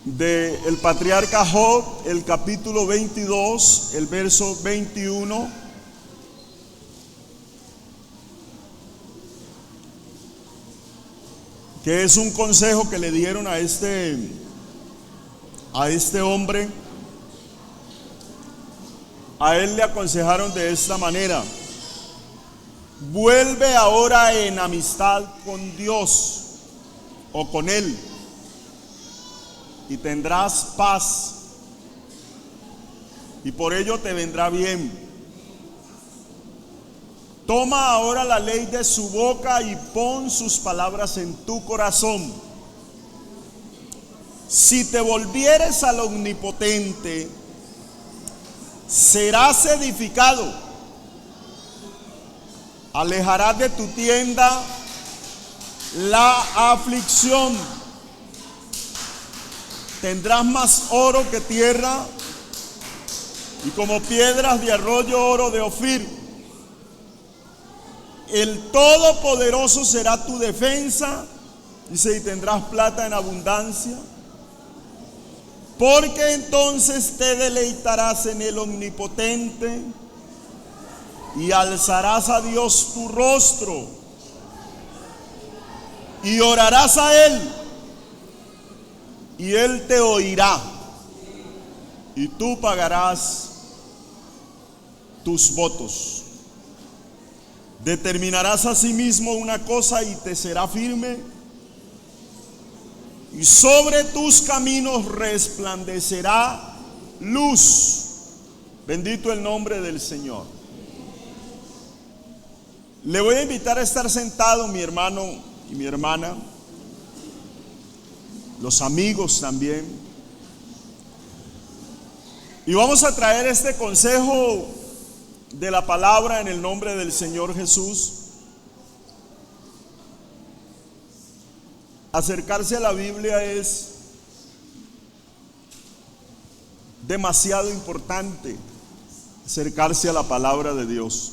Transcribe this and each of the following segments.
del patriarca Job, el capítulo 22, el verso 21. Que es un consejo que le dieron a este hombre. A él le aconsejaron de esta manera: vuelve ahora en amistad con Dios o con Él, y tendrás paz, y por ello te vendrá bien. Toma ahora la ley de su boca y pon sus palabras en tu corazón. Si te volvieres al Omnipotente, serás edificado. Alejarás de tu tienda la aflicción. Tendrás más oro que tierra, y como piedras de arroyo oro de Ofir. El Todopoderoso será tu defensa, dice, y tendrás plata en abundancia. Porque entonces te deleitarás en el Omnipotente y alzarás a Dios tu rostro y orarás a Él, y Él te oirá, y tú pagarás tus votos. Determinarás asimismo una cosa y te será firme, y sobre tus caminos resplandecerá luz. Bendito el nombre del Señor. Le voy a invitar a estar sentado, mi hermano y mi hermana, los amigos también, y vamos a traer este consejo de la palabra en el nombre del Señor Jesús. Acercarse a la Biblia es demasiado importante, acercarse a la palabra de Dios.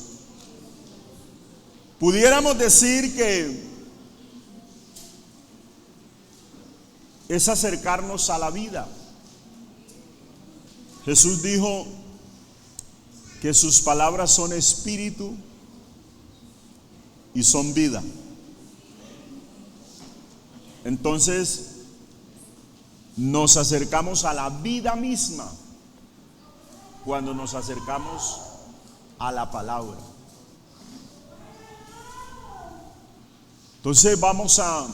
Pudiéramos decir que es acercarnos a la vida. Jesús dijo que sus palabras son espíritu y son vida. Entonces, nos acercamos a la vida misma cuando nos acercamos a la palabra. Entonces vamos a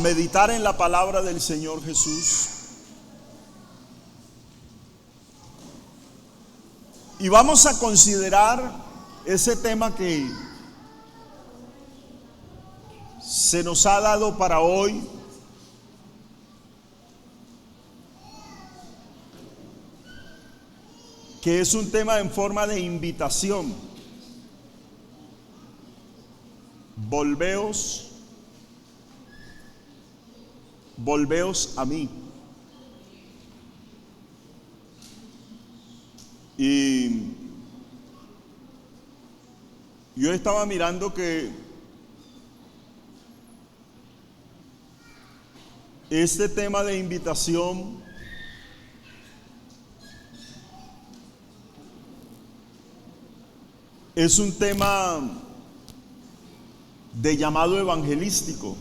meditar en la palabra del Señor Jesús. Y vamos a considerar ese tema que se nos ha dado para hoy, que es un tema en forma de invitación. Volveos a mí. Y yo estaba mirando que este tema de invitación es un tema de llamado evangelístico.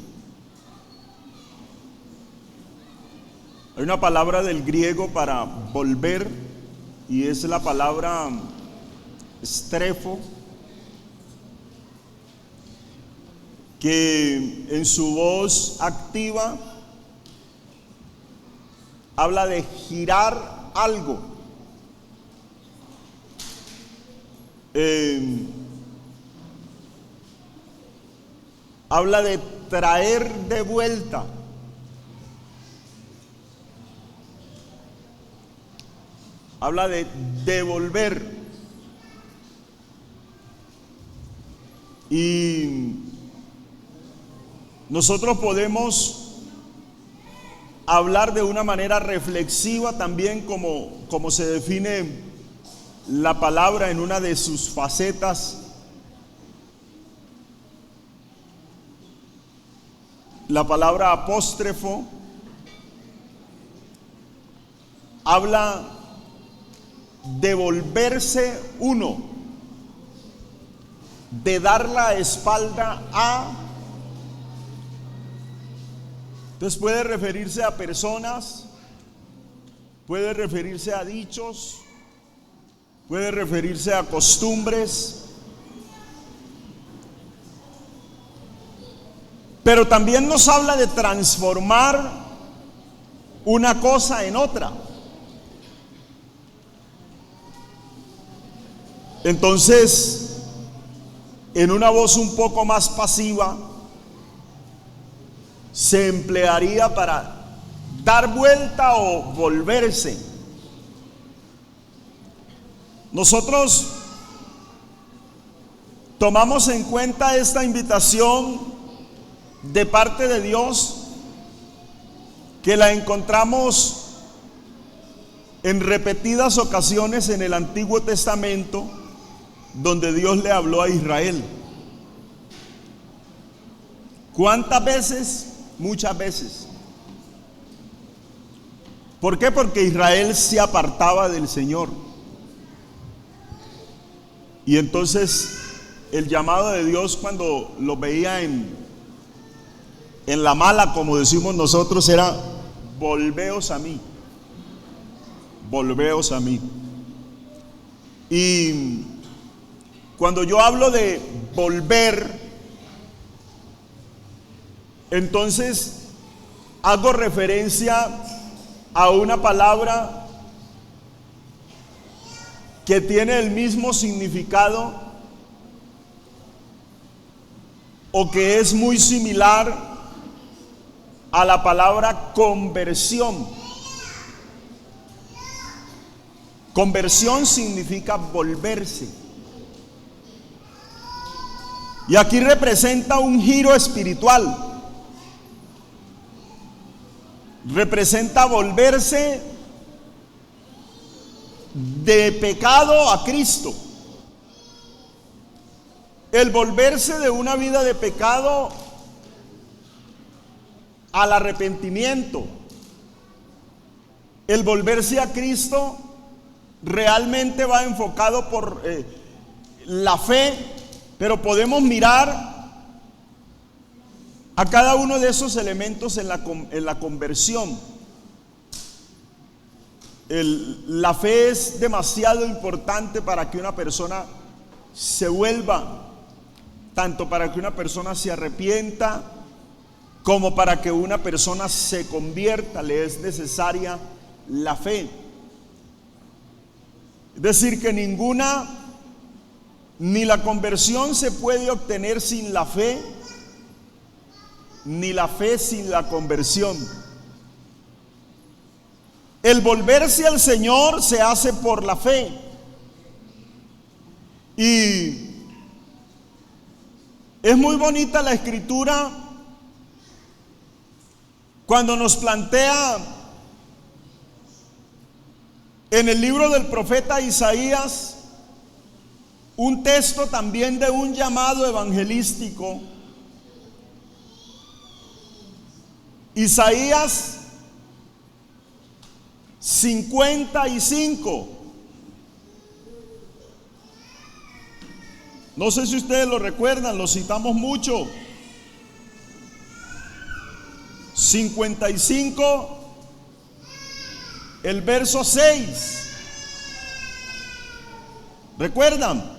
Hay una palabra del griego para volver, y es la palabra strefo, que en su voz activa habla de girar algo. Habla de traer de vuelta. Habla de devolver. Y nosotros podemos hablar de una manera reflexiva también, como se define la palabra en una de sus facetas, La palabra apóstrofo habla de volverse uno, de dar la espalda a. Entonces puede referirse a personas, puede referirse a dichos, puede referirse a costumbres, pero también nos habla de transformar una cosa en otra. Entonces, en una voz un poco más pasiva, se emplearía para dar vuelta o volverse. Nosotros tomamos en cuenta esta invitación de parte de Dios, que la encontramos en repetidas ocasiones en el Antiguo Testamento, donde Dios le habló a Israel. ¿Cuántas veces? Muchas veces. ¿Por qué? Porque Israel se apartaba del Señor. Y entonces el llamado de Dios, cuando lo veía en la mala, como decimos nosotros, era: volveos a mí, volveos a mí. Y cuando yo hablo de volver, entonces hago referencia a una palabra que tiene el mismo significado o que es muy similar a la palabra conversión. Conversión significa volverse. Y aquí representa un giro espiritual. Representa volverse de pecado a Cristo. El volverse de una vida de pecado al arrepentimiento. El volverse a Cristo realmente va enfocado por la fe, pero podemos mirar a cada uno de esos elementos en la conversión. La fe es demasiado importante para que una persona se vuelva, tanto para que una persona se arrepienta como para que una persona se convierta. Le es necesaria la fe. Es decir, que ni la conversión se puede obtener sin la fe, ni la fe sin la conversión. El volverse al Señor se hace por la fe. Y es muy bonita la escritura cuando nos plantea en el libro del profeta Isaías un texto también de un llamado evangelístico. Isaías 55. No sé si ustedes lo recuerdan, lo citamos mucho. 55, el verso 6. ¿Recuerdan?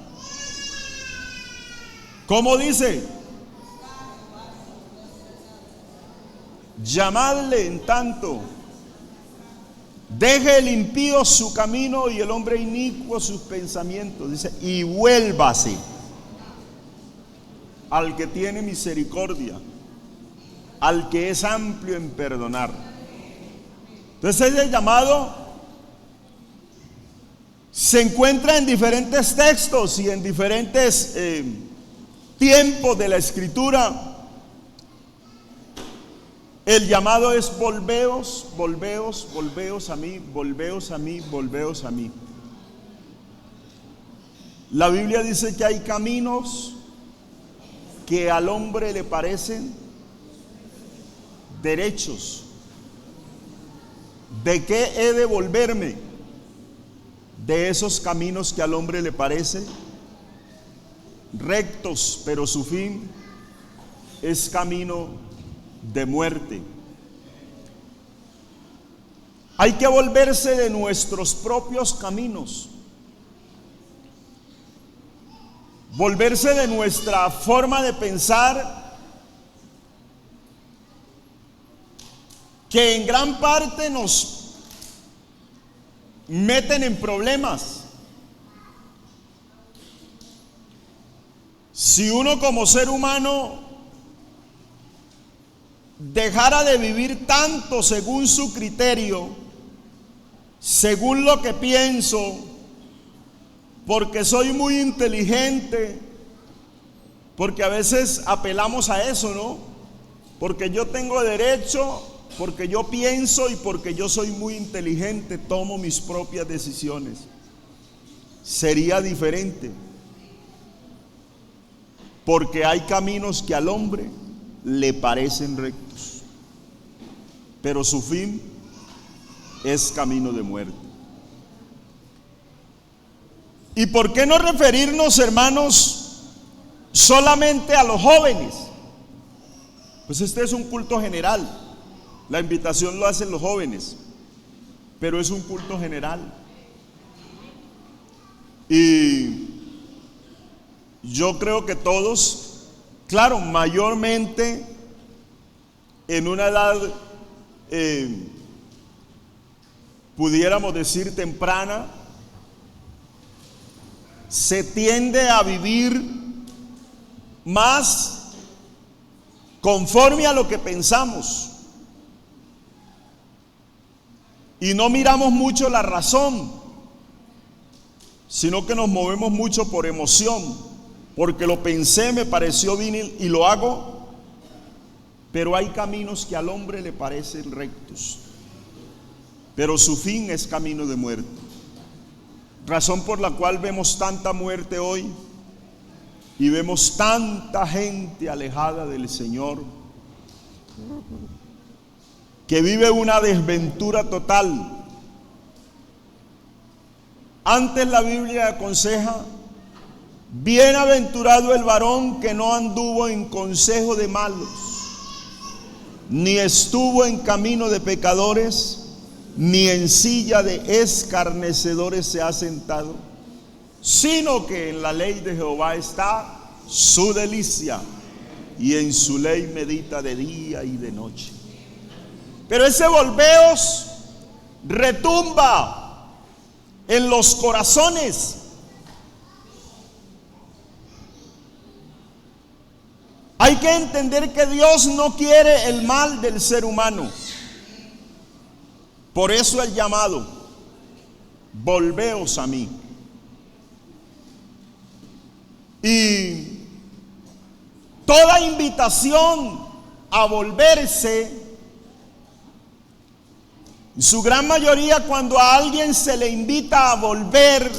¿Cómo dice? Llamadle en tanto deje el impío su camino y el hombre inicuo sus pensamientos. Dice: y vuélvase al que tiene misericordia, al que es amplio en perdonar. Entonces el llamado se encuentra en diferentes textos y en diferentes tiempos de la escritura. El llamado es: volveos, volveos, volveos a mí, volveos a mí, volveos a mí. La Biblia dice que hay caminos que al hombre le parecen derechos. ¿De qué he de volverme? De esos caminos que al hombre le parece rectos, pero su fin es camino de muerte. Hay que volverse de nuestros propios caminos, volverse de nuestra forma de pensar, que en gran parte nos meten en problemas. Si uno como ser humano dejara de vivir tanto según su criterio, según lo que pienso, porque soy muy inteligente, porque a veces apelamos a eso, ¿no? Porque yo tengo derecho, porque yo pienso y porque yo soy muy inteligente, tomo mis propias decisiones. Sería diferente, porque hay caminos que al hombre le parecen rectos, pero su fin es camino de muerte. ¿Y por qué no referirnos, hermanos, solamente a los jóvenes? Pues este es un culto general. La invitación lo hacen los jóvenes, pero es un culto general. Y yo creo que todos, claro, mayormente en una edad, pudiéramos decir temprana, se tiende a vivir más conforme a lo que pensamos y no miramos mucho la razón, sino que nos movemos mucho por emoción, porque lo pensé, me pareció bien y lo hago. Pero hay caminos que al hombre le parecen rectos, pero su fin es camino de muerte. Razón por la cual vemos tanta muerte hoy y vemos tanta gente alejada del Señor, que vive una desventura total. Antes la Biblia aconseja: bienaventurado el varón que no anduvo en consejo de malos, ni estuvo en camino de pecadores, ni en silla de escarnecedores se ha sentado, sino que en la ley de Jehová está su delicia, y en su ley medita de día y de noche. Pero ese volveos retumba en los corazones. Hay que entender que Dios no quiere el mal del ser humano. Por eso el llamado: volveos a mí. Y toda invitación a volverse, en su gran mayoría, cuando a alguien se le invita a volver,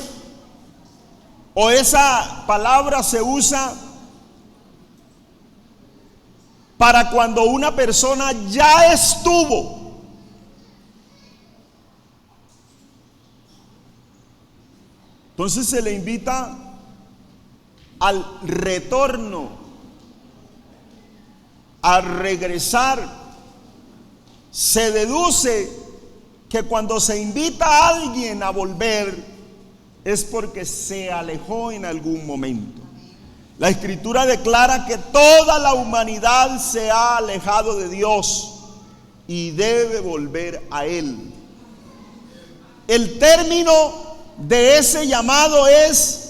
o esa palabra se usa para cuando una persona ya estuvo. Entonces se le invita al retorno, a regresar. Se deduce que cuando se invita a alguien a volver es porque se alejó en algún momento. La Escritura declara que toda la humanidad se ha alejado de Dios y debe volver a Él. El término de ese llamado es,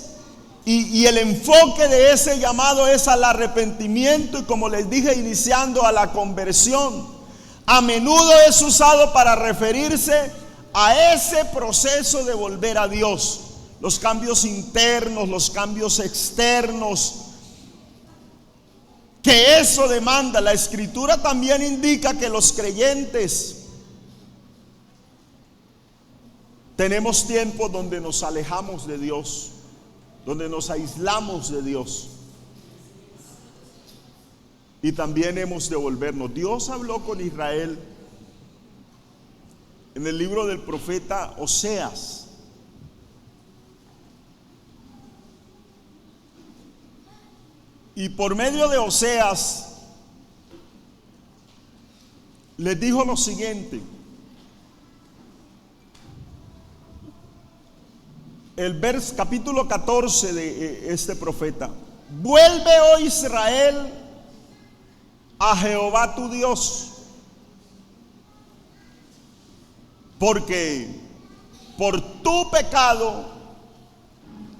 y el enfoque de ese llamado es al arrepentimiento, y como les dije iniciando, a la conversión. A menudo es usado para referirse a ese proceso de volver a Dios. Los cambios internos, los cambios externos, que eso demanda. La Escritura también indica que los creyentes tenemos tiempos donde nos alejamos de Dios, donde nos aislamos de Dios. y también hemos de volvernos. Dios habló con Israel en el libro del profeta Oseas. Y por medio de Oseas les dijo lo siguiente. Capítulo 14 de este profeta. Vuelve, oh Israel, a Jehová tu Dios, porque por tu pecado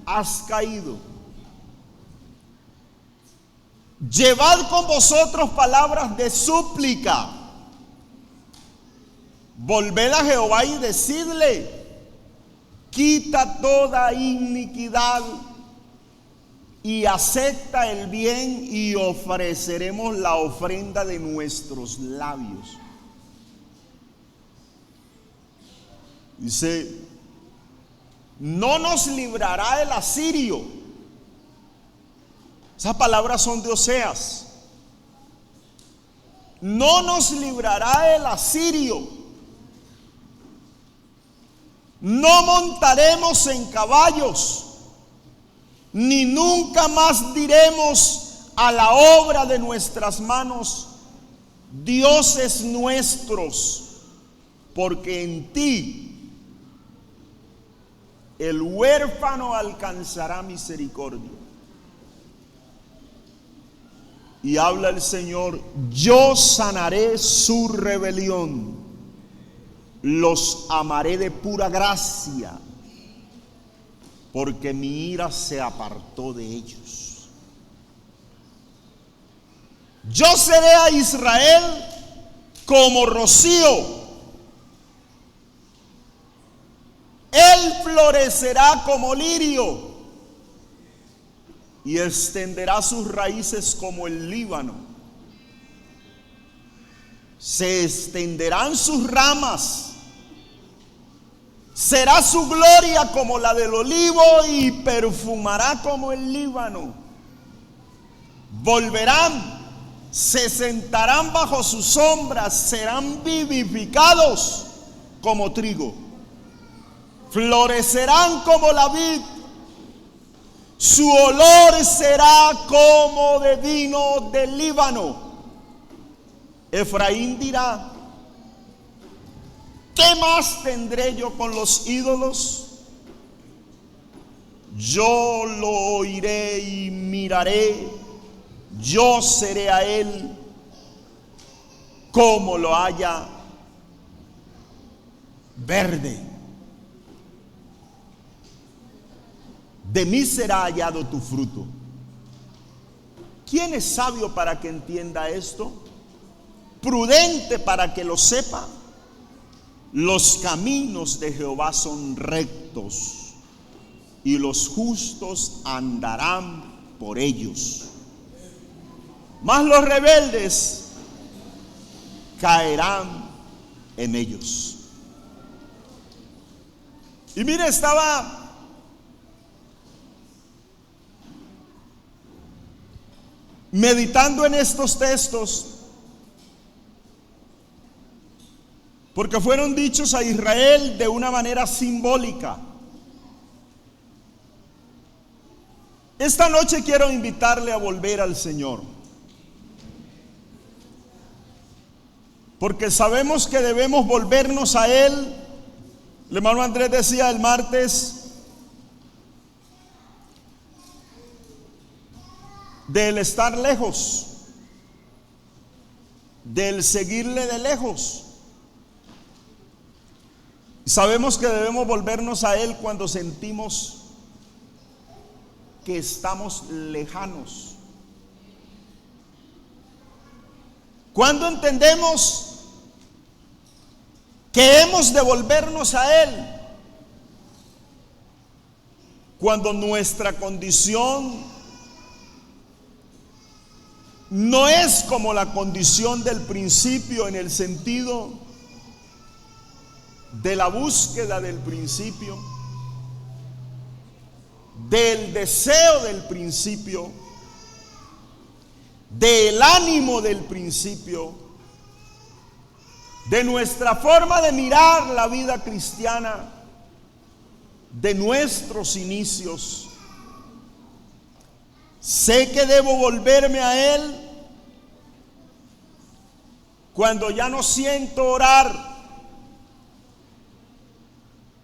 has caído. Llevad con vosotros palabras de súplica. Volved a Jehová y decidle: quita toda iniquidad y acepta el bien, y ofreceremos la ofrenda de nuestros labios. Dice: no nos librará el asirio. Esas palabras son de Oseas. No nos librará el asirio. No montaremos en caballos, ni nunca más diremos a la obra de nuestras manos: dioses nuestros, porque en ti el huérfano alcanzará misericordia. Y habla el Señor: yo sanaré su rebelión, los amaré de pura gracia, porque mi ira se apartó de ellos. Yo seré a Israel como rocío, él florecerá como lirio y extenderá sus raíces como el Líbano. Se extenderán sus ramas, será su gloria como la del olivo y perfumará como el Líbano. Volverán, se sentarán bajo sus sombras, serán vivificados como trigo, florecerán como la vid, su olor será como de vino del Líbano. Efraín dirá: ¿qué más tendré yo con los ídolos? Yo lo oiré y miraré, yo seré a él como lo haya verde. De mí será hallado tu fruto. ¿Quién es sabio para que entienda esto? Prudente para que lo sepa. Los caminos de Jehová son rectos, y los justos andarán por ellos. Mas los rebeldes caerán en ellos. Y mire, estaba meditando en estos textos, porque fueron dichos a Israel de una manera simbólica. Esta noche quiero invitarle a volver al Señor, porque sabemos que debemos volvernos a Él. El hermano Andrés decía el martes del estar lejos, del seguirle de lejos. Y sabemos que debemos volvernos a Él cuando sentimos que estamos lejanos. Cuando entendemos que hemos de volvernos a Él, cuando nuestra condición no es como la condición del principio, en el sentido de la búsqueda del principio, del deseo del principio, del ánimo del principio, de nuestra forma de mirar la vida cristiana, de nuestros inicios. Sé que debo volverme a Él cuando ya no siento orar.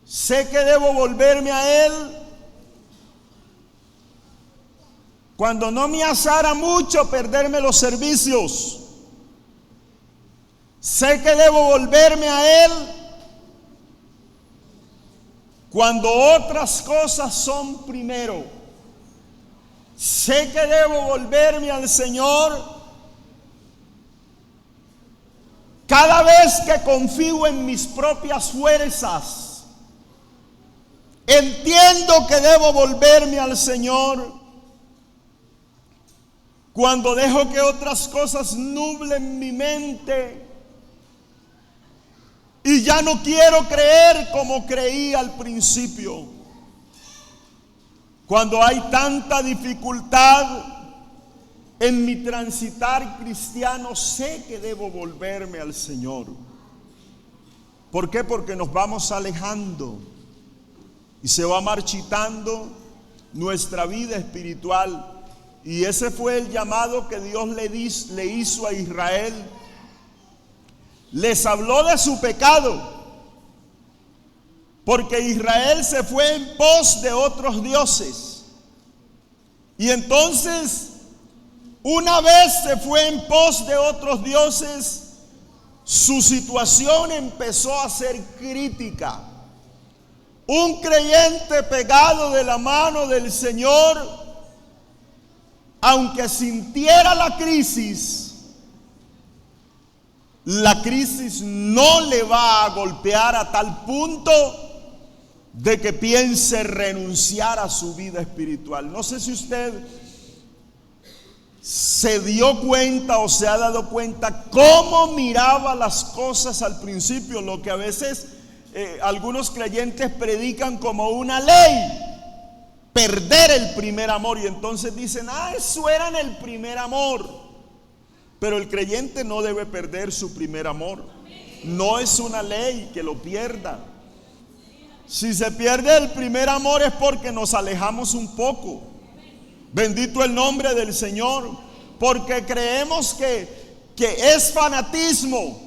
Sé que debo volverme a Él cuando no me azara mucho perderme los servicios. Sé que debo volverme a Él cuando otras cosas son primero. Sé que debo volverme al Señor cada vez que confío en mis propias fuerzas. Entiendo que debo volverme al Señor cuando dejo que otras cosas nublen mi mente y ya no quiero creer como creí al principio. Cuando hay tanta dificultad en mi transitar cristiano, sé que debo volverme al Señor. ¿Por qué? Porque nos vamos alejando y se va marchitando nuestra vida espiritual. Y ese fue el llamado que Dios le hizo a Israel. Les habló de su pecado, porque Israel se fue en pos de otros dioses. Y entonces, una vez se fue en pos de otros dioses, su situación empezó a ser crítica. Un creyente pegado de la mano del Señor, aunque sintiera la crisis no le va a golpear a tal punto de que piense renunciar a su vida espiritual. No sé si usted se dio cuenta o se ha dado cuenta cómo miraba las cosas al principio, lo que a veces algunos creyentes predican como una ley, perder el primer amor, y entonces dicen, eso era en el primer amor. Pero el creyente no debe perder su primer amor. No es una ley que lo pierda. Si se pierde el primer amor es porque nos alejamos un poco. Bendito el nombre del Señor. Porque creemos que es fanatismo.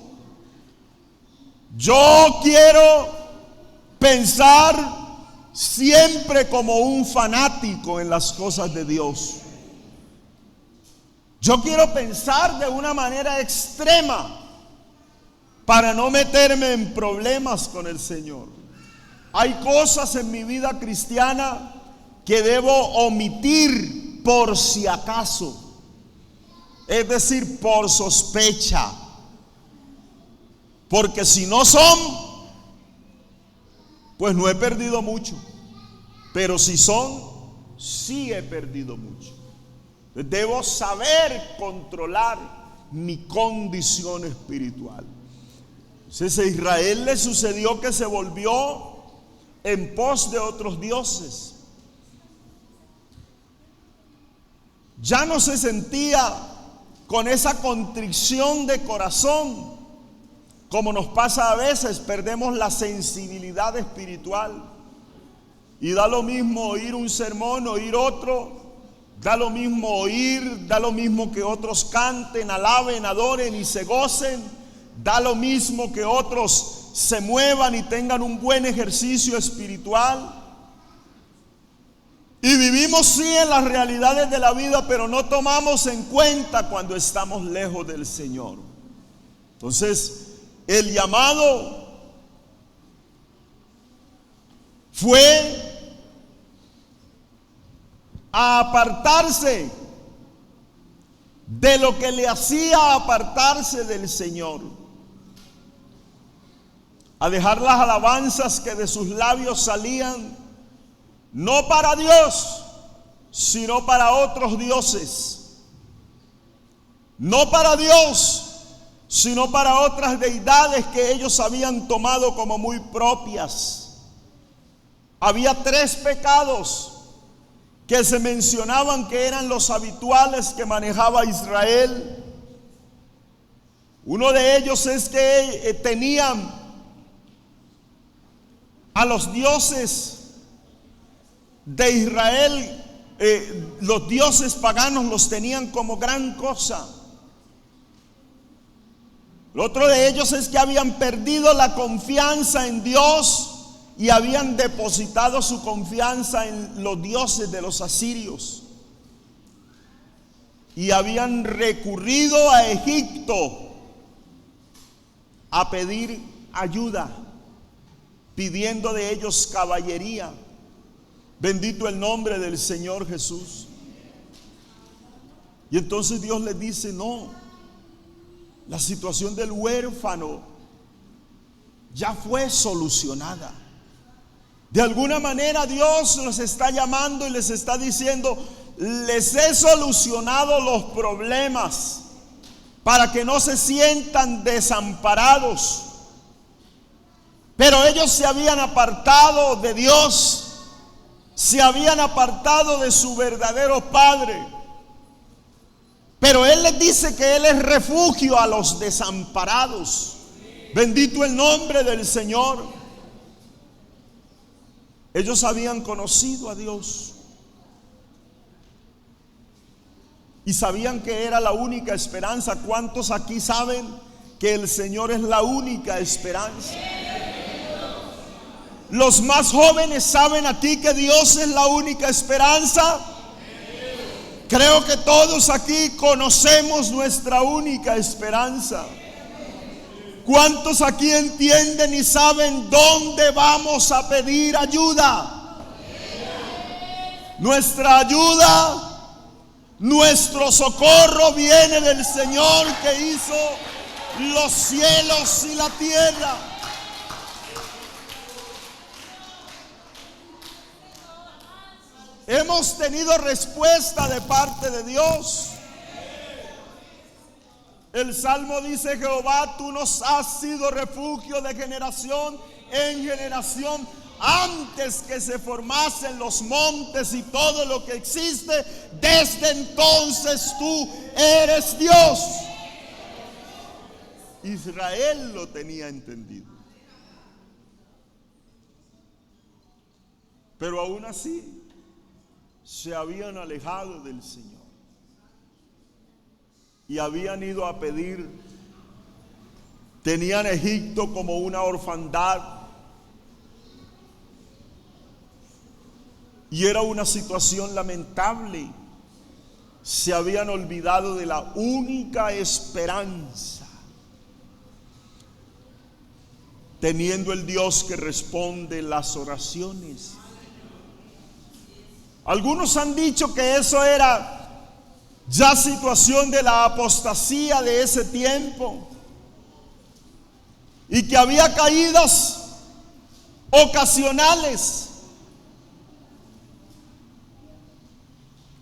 Yo quiero pensar siempre como un fanático en las cosas de Dios. Yo quiero pensar de una manera extrema para no meterme en problemas con el Señor. Hay cosas en mi vida cristiana que debo omitir por si acaso, es decir, por sospecha, porque si no son, pues no he perdido mucho, pero si son, sí he perdido mucho. Debo saber controlar mi condición espiritual. Entonces a Israel le sucedió que se volvió en pos de otros dioses. Ya no se sentía con esa contrición de corazón, como nos pasa a veces. Perdemos la sensibilidad espiritual y da lo mismo oír un sermón, oír otro. Da lo mismo oír, da lo mismo que otros canten, alaben, adoren y se gocen. Da lo mismo que otros se muevan y tengan un buen ejercicio espiritual. Y vivimos sí en las realidades de la vida, pero no tomamos en cuenta cuando estamos lejos del Señor. Entonces, el llamado fue a apartarse de lo que le hacía apartarse del Señor, a dejar las alabanzas que de sus labios salían, no para Dios, sino para otros dioses, no para Dios, sino para otras deidades que ellos habían tomado como muy propias. Había 3 pecados que se mencionaban que eran los habituales que manejaba Israel. Uno de ellos es que tenían a los dioses de Israel, los dioses paganos los tenían como gran cosa. Lo otro de ellos es que habían perdido la confianza en Dios y habían depositado su confianza en los dioses de los asirios. Y habían recurrido a Egipto a pedir ayuda, pidiendo de ellos caballería. Bendito el nombre del Señor Jesús. Y entonces Dios les dice: no, la situación del huérfano ya fue solucionada. De alguna manera Dios los está llamando y les está diciendo: les he solucionado los problemas para que no se sientan desamparados. Pero ellos se habían apartado de Dios, se habían apartado de su verdadero Padre. Pero Él les dice que Él es refugio a los desamparados. Bendito el nombre del Señor. Ellos habían conocido a Dios y sabían que era la única esperanza. ¿Cuántos aquí saben que el Señor es la única esperanza? Los más jóvenes saben aquí que Dios es la única esperanza. Creo que todos aquí conocemos nuestra única esperanza. ¿Cuántos aquí entienden y saben dónde vamos a pedir ayuda? Nuestra ayuda, nuestro socorro viene del Señor que hizo los cielos y la tierra. Hemos tenido respuesta de parte de Dios. El Salmo dice: Jehová, tú nos has sido refugio de generación en generación. Antes que se formasen los montes y todo lo que existe, desde entonces tú eres Dios. Israel lo tenía entendido. Pero aún así se habían alejado del Señor y habían ido a pedir. Tenían Egipto como una orfandad y era una situación lamentable. Se habían olvidado de la única esperanza, teniendo el Dios que responde las oraciones. Algunos han dicho que eso era ya situación de la apostasía de ese tiempo y que había caídas ocasionales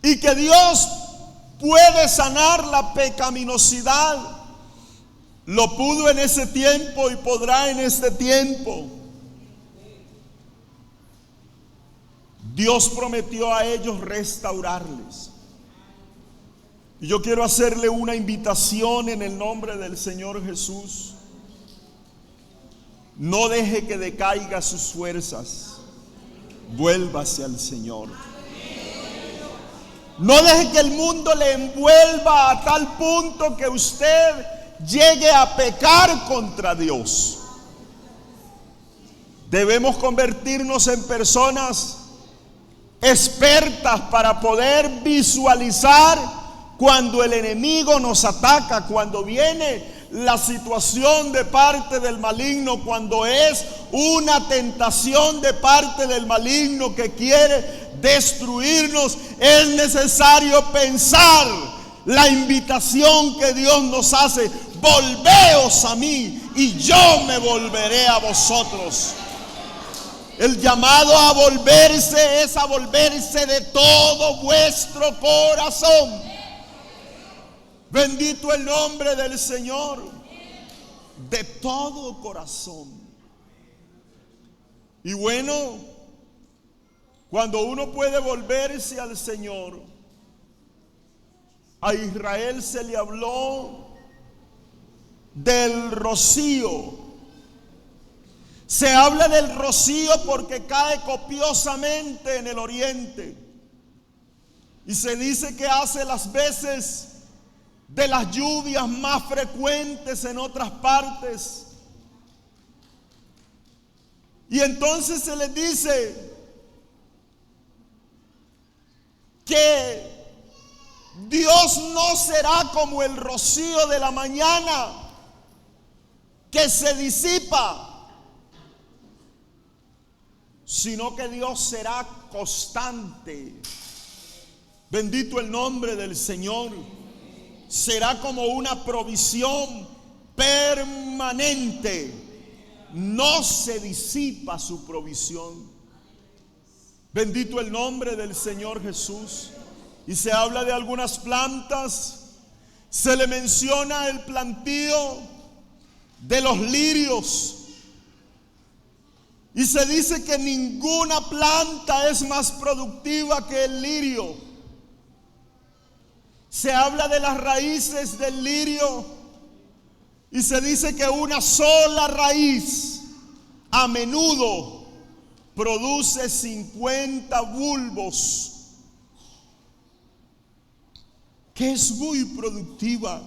y que Dios puede sanar la pecaminosidad. Lo pudo en ese tiempo y podrá en este tiempo. Dios prometió a ellos restaurarles. Y yo quiero hacerle una invitación en el nombre del Señor Jesús. No deje que decaiga sus fuerzas. Vuélvase al Señor. No deje que el mundo le envuelva a tal punto que usted llegue a pecar contra Dios. Debemos convertirnos en personas expertas para poder visualizar cuando el enemigo nos ataca, cuando viene la situación de parte del maligno, cuando es una tentación de parte del maligno que quiere destruirnos. Es necesario pensar la invitación que Dios nos hace: volveos a mí y yo me volveré a vosotros. El llamado a volverse es a volverse de todo vuestro corazón. Bendito el nombre del Señor. De todo corazón. Y bueno, Cuando uno puede volverse al Señor, a Israel se le habló del rocío. Se habla del rocío porque cae copiosamente en el oriente. Y se dice que hace las veces de las lluvias más frecuentes en otras partes. Y entonces se les dice que Dios no será como el rocío de la mañana que se disipa, sino que Dios será constante. Bendito el nombre del Señor. Será como una provisión permanente. No se disipa su provisión. Bendito el nombre del Señor Jesús. Y se habla de algunas plantas. Se le menciona el plantío de los lirios. Y se dice que ninguna planta es más productiva que el lirio. Se habla de las raíces del lirio y se dice que una sola raíz a menudo produce 50 bulbos, que es muy productiva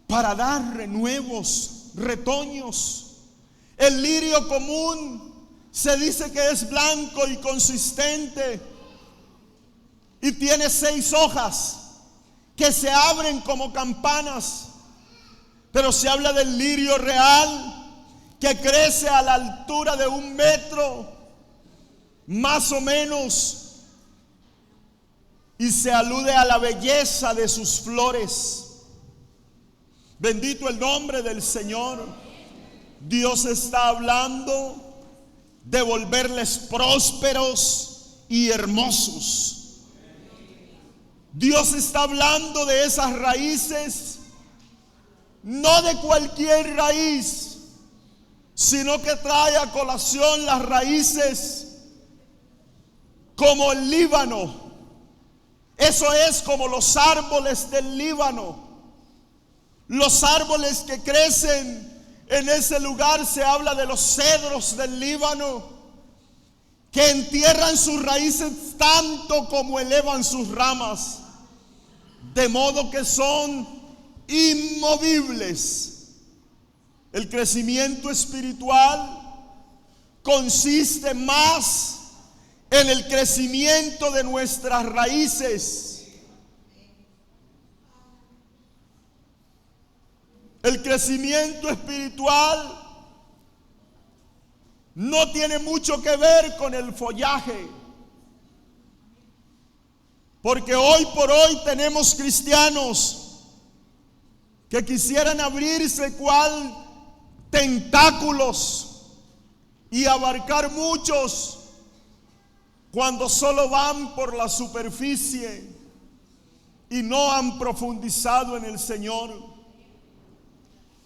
para dar renuevos, retoños. El lirio común se dice que es blanco y consistente y tiene 6 hojas que se abren como campanas. Pero se habla del lirio real, que crece a la altura de 1 metro, más o menos, y se alude a la belleza de sus flores. Bendito el nombre del Señor. Dios está hablando de volverles prósperos y hermosos. Dios está hablando de esas raíces, no de cualquier raíz, sino que trae a colación las raíces como el Líbano. Eso es como los árboles del Líbano. Los árboles que crecen en ese lugar, se habla de los cedros del Líbano, que entierran sus raíces tanto como elevan sus ramas, de modo que son inmovibles. El crecimiento espiritual consiste más en el crecimiento de nuestras raíces. El crecimiento espiritual no tiene mucho que ver con el follaje, porque hoy por hoy tenemos cristianos que quisieran abrirse cual tentáculos y abarcar muchos, cuando solo van por la superficie y no han profundizado en el Señor.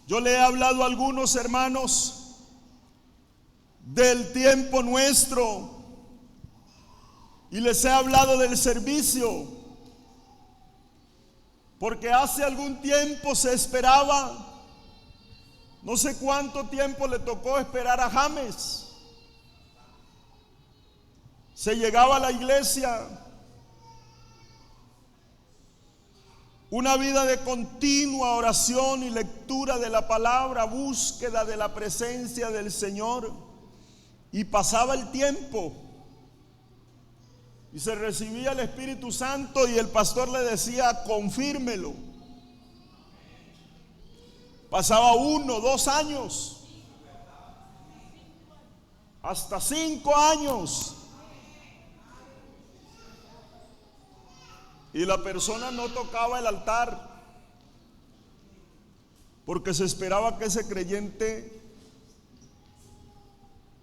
Yo le he hablado a algunos hermanos del tiempo nuestro y les he hablado del servicio, porque hace algún tiempo se esperaba, no sé cuánto tiempo le tocó esperar a James. Se llegaba a la iglesia, una vida de continua oración y lectura de la palabra, búsqueda de la presencia del Señor, y pasaba el tiempo y se recibía el Espíritu Santo y el pastor le decía: confírmelo. Pasaba 1, 2 años, hasta 5 años, y la persona no tocaba el altar, porque se esperaba que ese creyente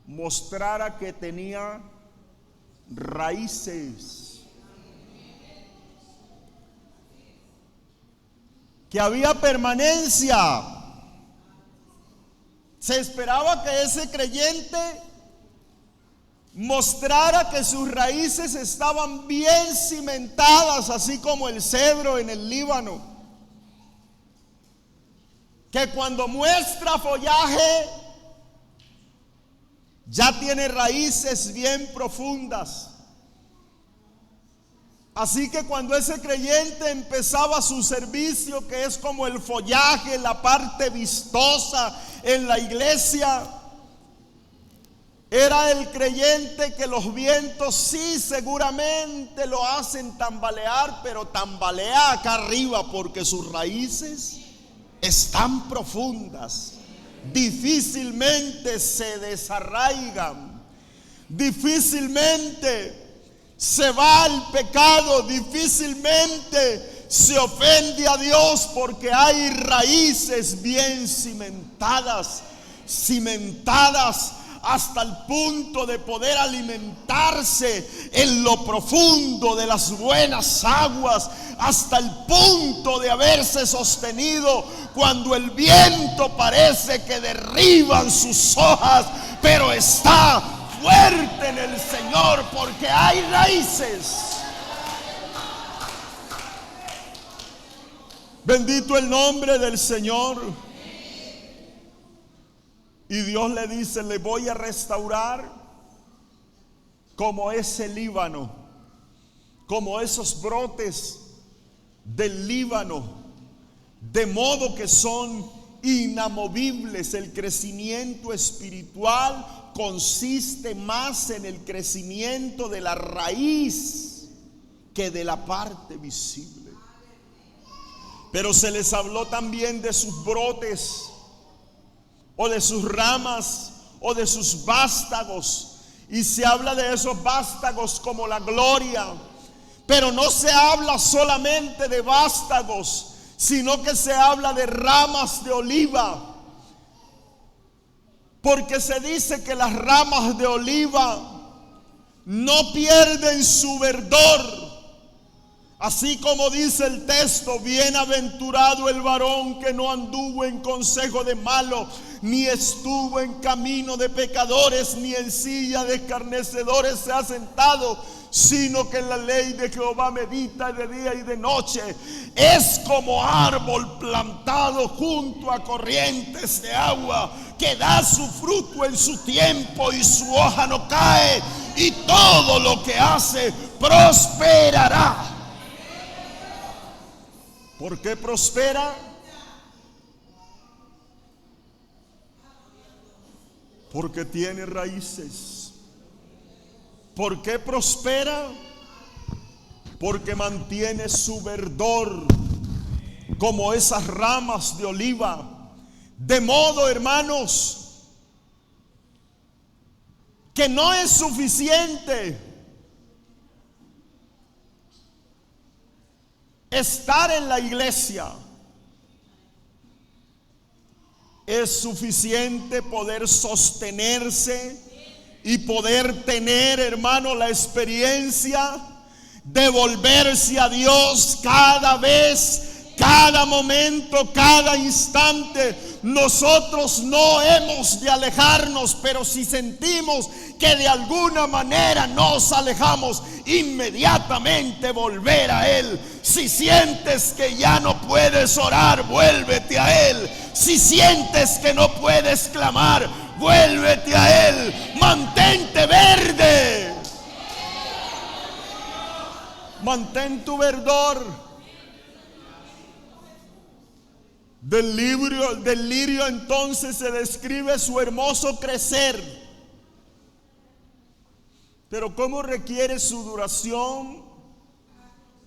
mostrara que tenía raíces, que había permanencia. Se esperaba que ese creyente mostrara que sus raíces estaban bien cimentadas, así como el cedro en el Líbano, que cuando muestra follaje ya tiene raíces bien profundas. Así que cuando ese creyente empezaba su servicio, que es como el follaje, la parte vistosa en la iglesia, era el creyente que los vientos sí seguramente lo hacen tambalear, pero tambalea acá arriba porque sus raíces están profundas. Difícilmente se desarraigan, difícilmente se va al pecado, difícilmente se ofende a Dios, porque hay raíces bien cimentadas, hasta el punto de poder alimentarse en lo profundo de las buenas aguas, hasta el punto de haberse sostenido cuando el viento parece que derriban sus hojas, pero está fuerte en el Señor porque hay raíces. Bendito el nombre del Señor. Y Dios le dice: le voy a restaurar como ese Líbano, como esos brotes del Líbano, de modo que son inamovibles. El crecimiento espiritual consiste más en el crecimiento de la raíz que de la parte visible. Pero se les habló también de sus brotes, o de sus ramas, o de sus vástagos, y se habla de esos vástagos como la gloria. Pero no se habla solamente de vástagos, sino que se habla de ramas de oliva, porque se dice que las ramas de oliva no pierden su verdor. Así como dice el texto: bienaventurado el varón que no anduvo en consejo de malos, ni estuvo en camino de pecadores, ni en silla de escarnecedores se ha sentado, sino que en la ley de Jehová medita de día y de noche. Es como árbol plantado junto a corrientes de agua, que da su fruto en su tiempo y su hoja no cae, y todo lo que hace prosperará. ¿Por qué prospera? Porque tiene raíces. ¿Por qué prospera? Porque mantiene su verdor como esas ramas de oliva. De modo, hermanos, que no es suficiente estar en la iglesia. Es suficiente poder sostenerse y poder tener, hermano, la experiencia de volverse a Dios cada vez, cada momento, cada instante. Nosotros no hemos de alejarnos, pero si sentimos que de alguna manera nos alejamos, inmediatamente volver a Él. Si sientes que ya no puedes orar, vuélvete a Él. Si sientes que no puedes clamar, vuélvete a Él. Mantente verde. Mantén tu verdor. Del lirio entonces se describe su hermoso crecer. Pero ¿cómo requiere su duración?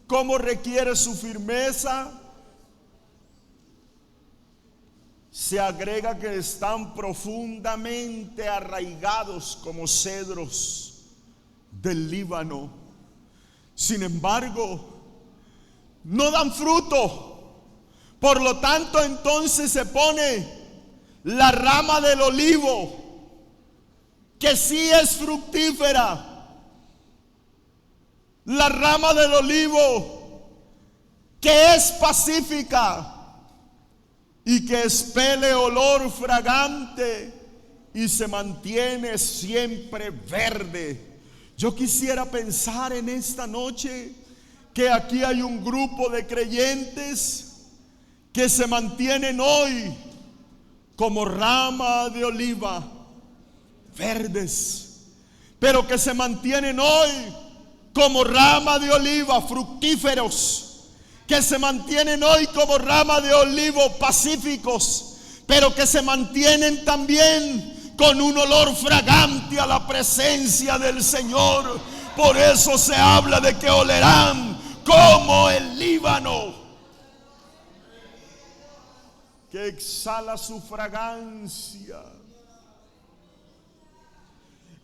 ¿Cómo requiere su firmeza? Se agrega que están profundamente arraigados como cedros del Líbano. Sin embargo, no dan fruto. Por lo tanto, entonces se pone la rama del olivo, que sí es fructífera. La rama del olivo, que es pacífica y que expele olor fragante y se mantiene siempre verde. Yo quisiera pensar en esta noche que aquí hay un grupo de creyentes que se mantienen hoy como rama de oliva, verdes, pero que se mantienen hoy como rama de oliva, fructíferos, que se mantienen hoy como rama de olivo, pacíficos, pero que se mantienen también con un olor fragante a la presencia del Señor. Por eso se habla de que olerán como el Líbano, que exhala su fragancia.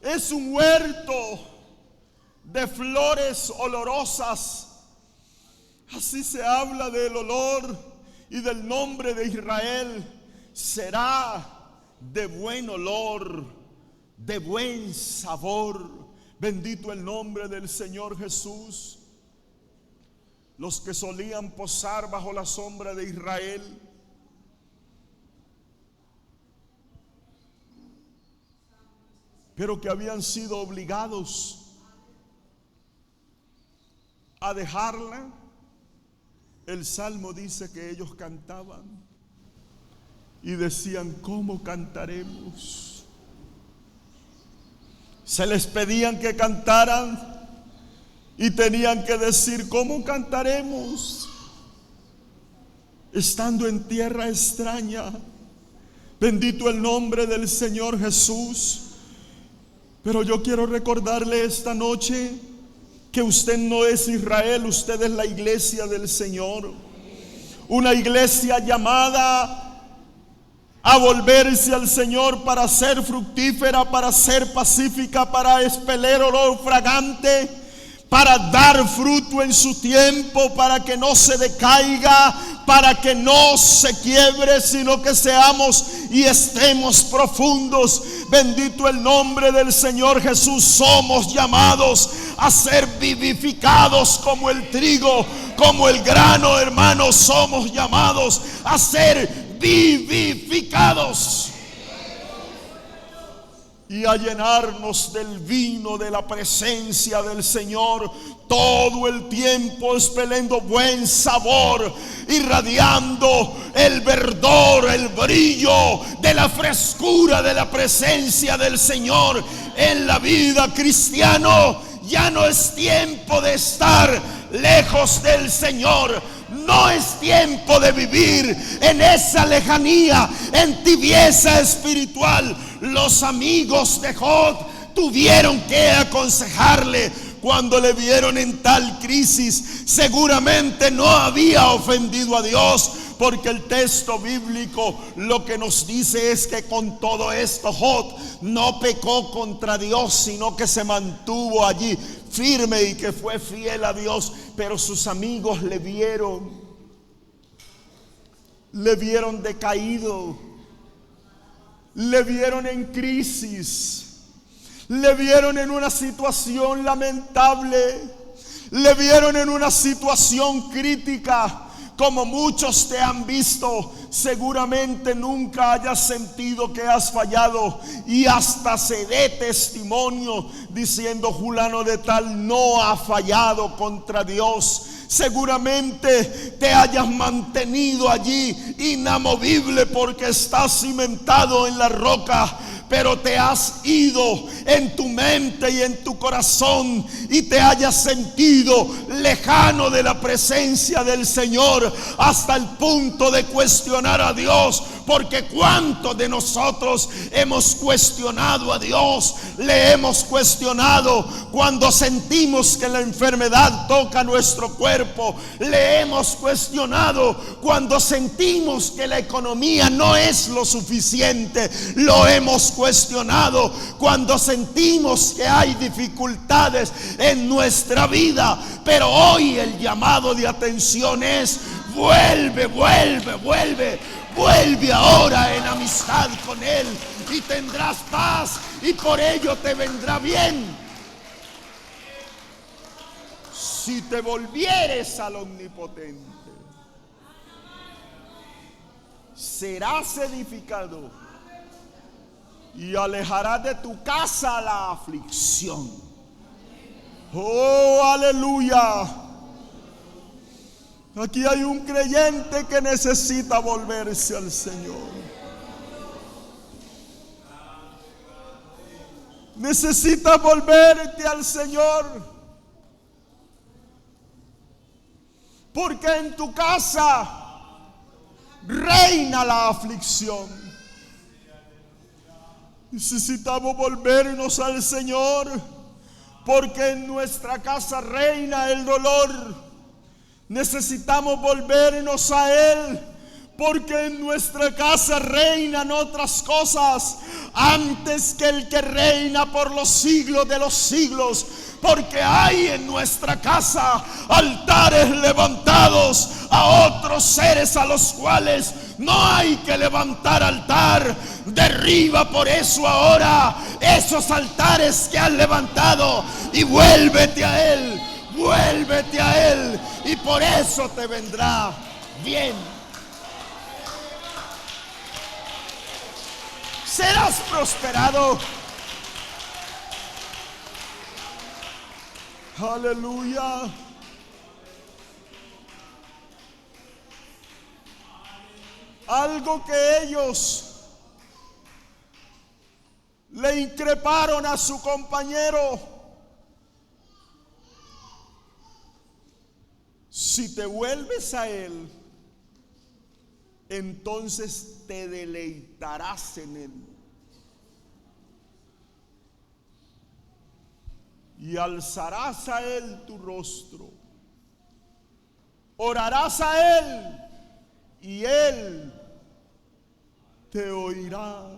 Es un huerto de flores olorosas. Así se habla del olor y del nombre de Israel. Será de buen olor, de buen sabor. Bendito el nombre del Señor Jesús. Los que solían posar bajo la sombra de Israel, pero que habían sido obligados a dejarla. El Salmo dice que ellos cantaban y decían: ¿cómo cantaremos? Se les pedían que cantaran y tenían que decir: ¿cómo cantaremos? Estando en tierra extraña. Bendito el nombre del Señor Jesús. Pero yo quiero recordarle esta noche que usted no es Israel, usted es la iglesia del Señor. Una iglesia llamada a volverse al Señor para ser fructífera, para ser pacífica, para expeler olor fragante, para dar fruto en su tiempo, para que no se decaiga, para que no se quiebre, sino que seamos y estemos profundos. Bendito el nombre del Señor Jesús. Somos llamados a ser vivificados como el trigo, como el grano, hermanos. Somos llamados a ser vivificados y a llenarnos del vino de la presencia del Señor, todo el tiempo expelendo buen sabor, irradiando el verdor, el brillo de la frescura de la presencia del Señor en la vida cristiana. Ya no es tiempo de estar lejos del Señor. No es tiempo de vivir en esa lejanía, en tibieza espiritual. Los amigos de Job tuvieron que aconsejarle cuando le vieron en tal crisis. Seguramente no había ofendido a Dios, porque el texto bíblico lo que nos dice es que con todo esto Job no pecó contra Dios, sino que se mantuvo allí firme y que fue fiel a Dios. Pero sus amigos le vieron decaído, le vieron en crisis, le vieron en una situación lamentable, le vieron en una situación crítica. Como muchos te han visto, seguramente nunca hayas sentido que has fallado, y hasta se dé testimonio diciendo: fulano de tal no ha fallado contra Dios. Seguramente te hayas mantenido allí inamovible porque estás cimentado en la roca, pero te has ido en tu mente y en tu corazón y te hayas sentido lejano de la presencia del Señor hasta el punto de cuestionar a Dios. Porque cuántos de nosotros hemos cuestionado a Dios, le hemos cuestionado cuando sentimos que la enfermedad toca nuestro cuerpo, le hemos cuestionado cuando sentimos que la economía no es lo suficiente, lo hemos cuestionado cuando sentimos que hay dificultades en nuestra vida. Pero hoy el llamado de atención es: vuelve ahora en amistad con Él y tendrás paz, y por ello te vendrá bien. Si te volvieres al Omnipotente, serás edificado y alejarás de tu casa la aflicción. Oh, aleluya. Aquí hay un creyente que necesita volverse al Señor. Necesitas volverte al Señor. Porque en tu casa reina la aflicción. Necesitamos volvernos al Señor, porque en nuestra casa reina el dolor. Necesitamos volvernos a Él, porque en nuestra casa reinan otras cosas antes que el que reina por los siglos de los siglos. Porque hay en nuestra casa altares levantados a otros seres a los cuales no hay que levantar altar. Derriba por eso ahora esos altares que has levantado y vuélvete a Él, vuélvete a Él, y por eso te vendrá bien. Serás prosperado. Aleluya. Algo que ellos le increparon a su compañero: si te vuelves a Él, entonces te deleitarás en Él. Y alzarás a Él tu rostro, orarás a Él y Él te oirá.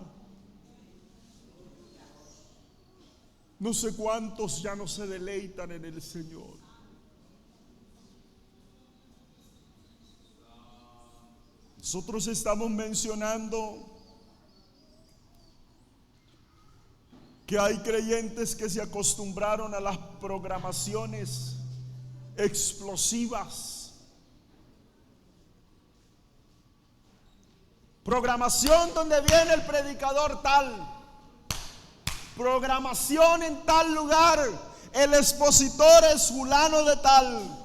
No sé cuántos ya no se deleitan en el Señor. Nosotros estamos mencionando que hay creyentes que se acostumbraron a las programaciones explosivas. Programación donde viene el predicador tal, programación en tal lugar, el expositor es fulano de tal.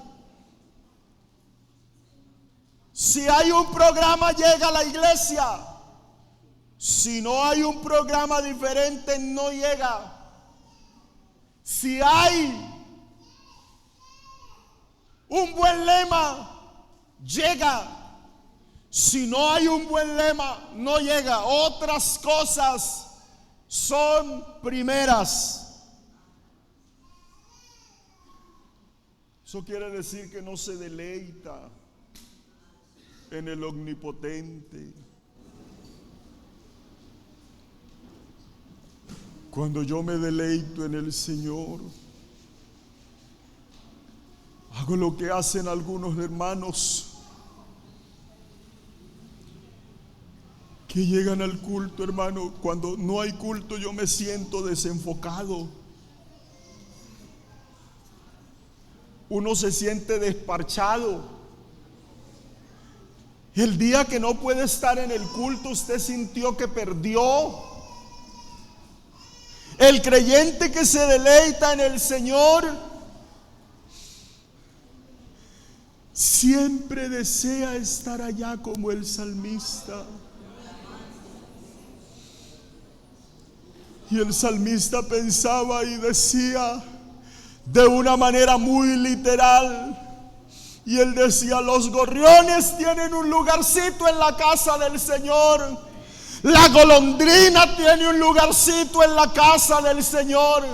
Si hay un programa, llega a la iglesia. Si no hay un programa diferente, no llega. Si hay un buen lema, llega. Si no hay un buen lema, no llega. Otras cosas son primeras. Eso quiere decir que no se deleita en el omnipotente. Cuando yo me deleito en el Señor, hago lo que hacen algunos hermanos que llegan al culto, hermano. Cuando no hay culto, yo me siento desenfocado. Uno se siente desparchado. El día que no puede estar en el culto, usted sintió que perdió. El creyente que se deleita en el Señor siempre desea estar allá como el salmista. Y el salmista pensaba y decía de una manera muy literal, y él decía: los gorriones tienen un lugarcito en la casa del Señor. La golondrina tiene un lugarcito en la casa del Señor.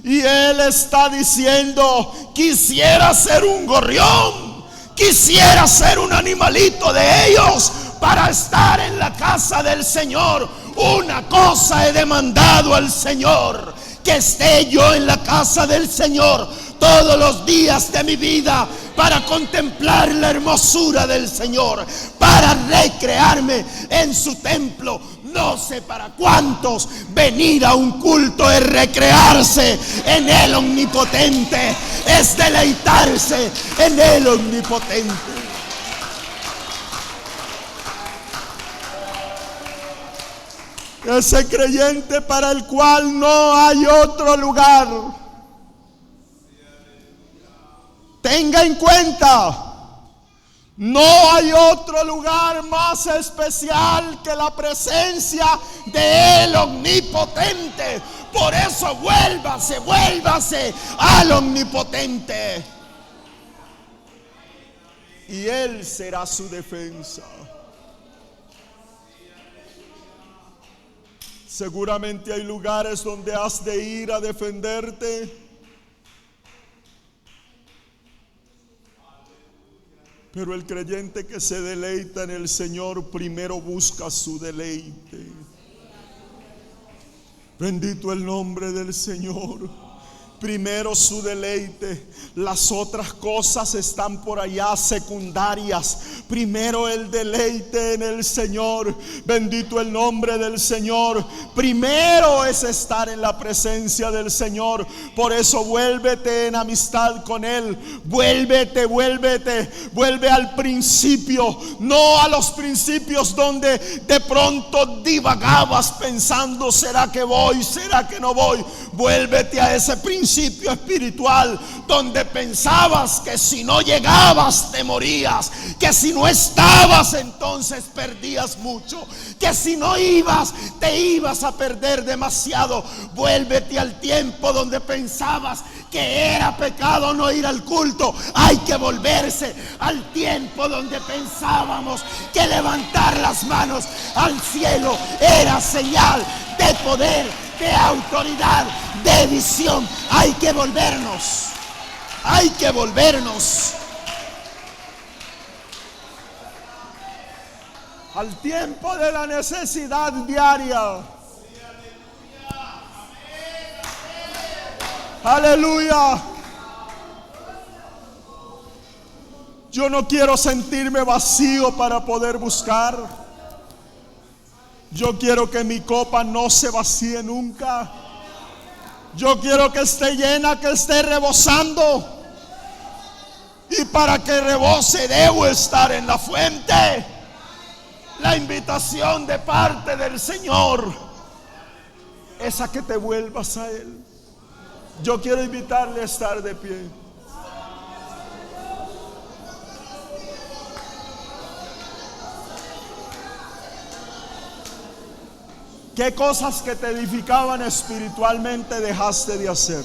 Y él está diciendo: quisiera ser un gorrión, quisiera ser un animalito de ellos para estar en la casa del Señor. Una cosa he demandado al Señor, que esté yo en la casa del Señor todos los días de mi vida, para contemplar la hermosura del Señor, para recrearme en su templo. No sé para cuántos venir a un culto es recrearse en el omnipotente, es deleitarse en el omnipotente. Ese creyente para el cual no hay otro lugar. Tenga en cuenta, no hay otro lugar más especial que la presencia de el Omnipotente. Por eso vuélvase al Omnipotente. Y Él será su defensa. Seguramente hay lugares donde has de ir a defenderte. Pero el creyente que se deleita en el Señor primero busca su deleite. Bendito el nombre del Señor. Primero su deleite. Las otras cosas están por allá secundarias. Primero el deleite en el Señor. Bendito el nombre del Señor. Primero es estar en la presencia del Señor. Por eso vuélvete en amistad con Él. Vuelve al principio. No a los principios donde de pronto divagabas pensando: ¿será que voy? ¿Será que no voy? Vuélvete a ese principio espiritual donde pensabas que si no llegabas te morías, que si no estabas entonces perdías mucho, que si no ibas te ibas a perder demasiado. Vuélvete al tiempo donde pensabas que era pecado no ir al culto. Hay que volverse al tiempo donde pensábamos que levantar las manos al cielo era señal de poder, de autoridad, de visión. Hay que volvernos. Hay que volvernos al tiempo de la necesidad diaria. Aleluya. Yo no quiero sentirme vacío para poder buscar. Yo quiero que mi copa no se vacíe nunca. Yo quiero que esté llena, que esté rebosando. Y para que rebose debo estar en la fuente. La invitación de parte del Señor es a que te vuelvas a Él. Yo quiero invitarle a estar de pie. ¿Qué cosas que te edificaban espiritualmente dejaste de hacer?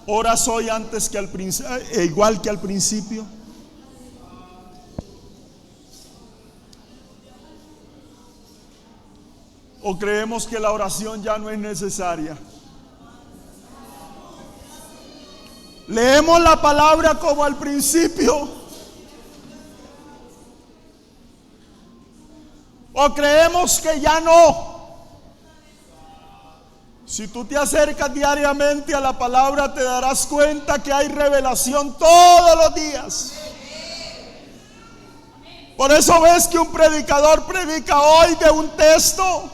¿Oras hoy antes que al principio, igual que al principio? ¿O creemos que la oración ya no es necesaria? ¿Leemos la palabra como al principio? ¿O creemos que ya no? Si tú te acercas diariamente a la palabra, te darás cuenta que hay revelación todos los días. Por eso ves que un predicador predica hoy de un texto,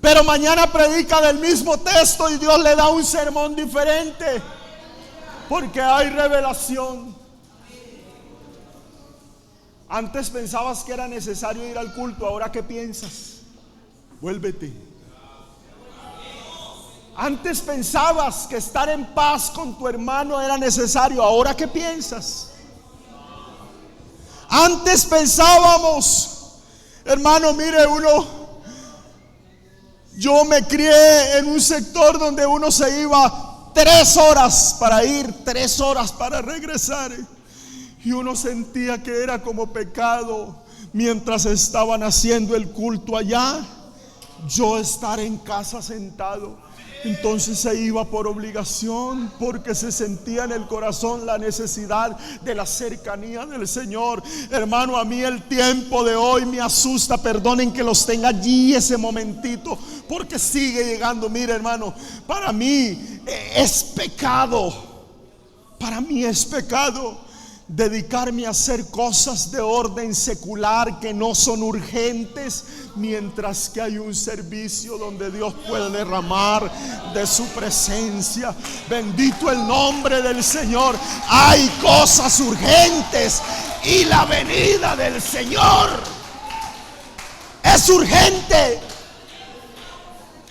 pero mañana predica del mismo texto y Dios le da un sermón diferente, porque hay revelación. Antes pensabas que era necesario ir al culto, ahora ¿qué piensas? Vuélvete. Antes pensabas que estar en paz con tu hermano era necesario, ahora ¿qué piensas? Antes pensábamos, hermano, mire, yo me crié en un sector donde uno se iba 3 horas para ir, 3 horas para regresar, y uno sentía que era como pecado mientras estaban haciendo el culto allá, yo estar en casa sentado. Entonces se iba por obligación, porque se sentía en el corazón la necesidad de la cercanía del Señor. Hermano, a mí el tiempo de hoy me asusta. Perdonen que los tenga allí ese momentito, porque sigue llegando. Mire, hermano, para mí es pecado. Para mí es pecado dedicarme a hacer cosas de orden secular que no son urgentes, mientras que hay un servicio donde Dios puede derramar de su presencia. Bendito el nombre del Señor. Hay cosas urgentes y la venida del Señor es urgente.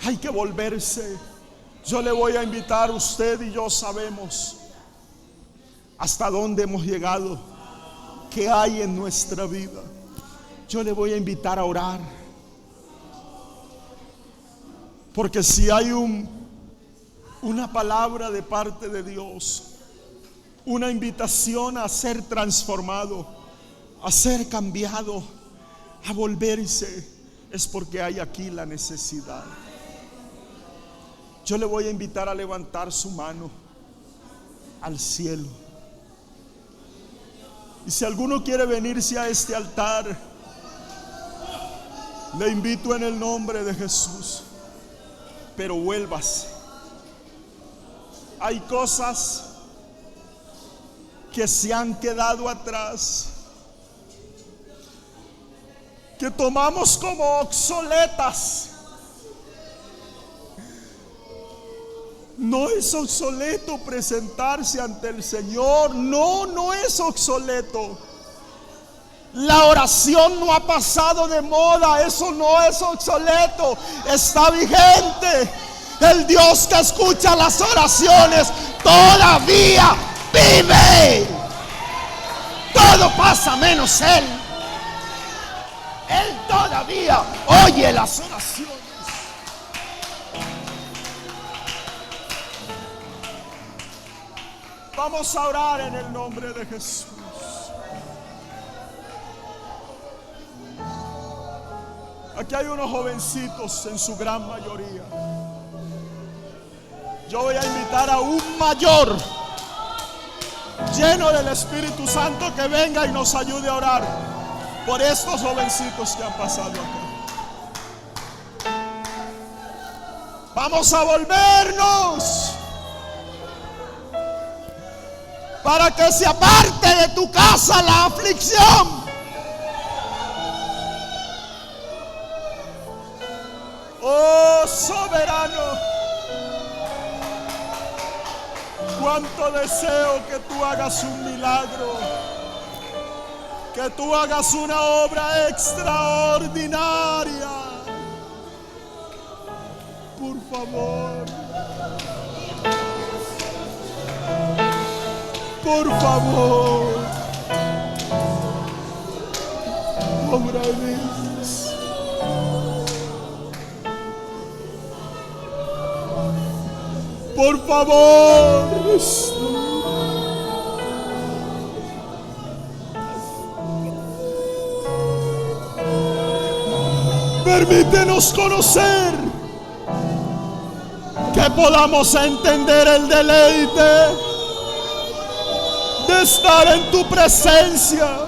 Hay que volverse. Yo le voy a invitar, usted y yo sabemos hasta dónde hemos llegado, qué hay en nuestra vida. Yo le voy a invitar a orar, porque si hay una palabra de parte de Dios, una invitación a ser transformado, a ser cambiado, a volverse, es porque hay aquí la necesidad. Yo le voy a invitar a levantar su mano al cielo. Y si alguno quiere venirse a este altar, le invito en el nombre de Jesús. Pero vuélvase. Hay cosas que se han quedado atrás, que tomamos como obsoletas. No es obsoleto presentarse ante el Señor. No es obsoleto. La oración no ha pasado de moda. Eso no es obsoleto. Está vigente. El Dios que escucha las oraciones todavía vive. Todo pasa menos Él. Él todavía oye las oraciones. Vamos a orar en el nombre de Jesús. Aquí hay unos jovencitos en su gran mayoría. Yo voy a invitar a un mayor lleno del Espíritu Santo que venga y nos ayude a orar por estos jovencitos que han pasado acá. Vamos a volvernos para que se aparte de tu casa la aflicción. Oh soberano, cuánto deseo que tú hagas un milagro, que tú hagas una obra extraordinaria. Por favor, por favor, obra en ellos. Por favor, permítenos conocer, que podamos entender el deleite de estar en tu presencia.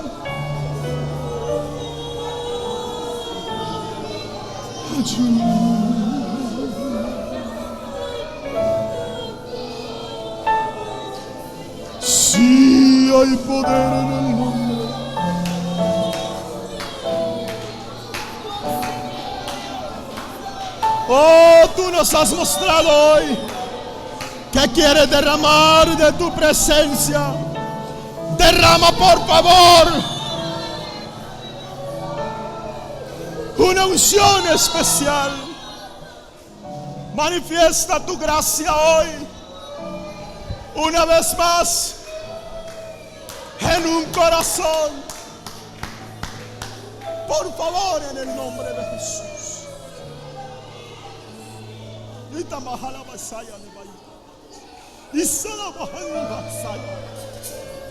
Sí, hay poder en el nombre. Oh, tú nos has mostrado hoy que quieres derramar de tu presencia. Derrama, por favor, una unción especial. Manifiesta tu gracia hoy, una vez más, en un corazón. Por favor, en el nombre de Jesús.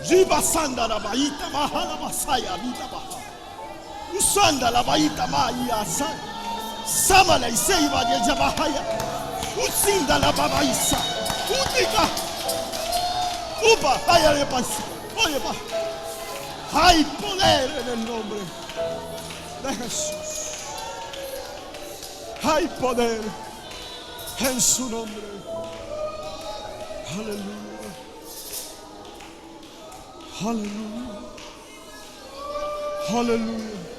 Jibasanda la baita mahala masaya vida baja. Usanda la baita maya sa. Samala iseiva de jabahaya. Usinda la babaisa. Utica. Upa, haya de paz. Oye pa. Hay poder en el nombre de Jesús. Hay poder en su nombre. Aleluya. Aleluya. Aleluya.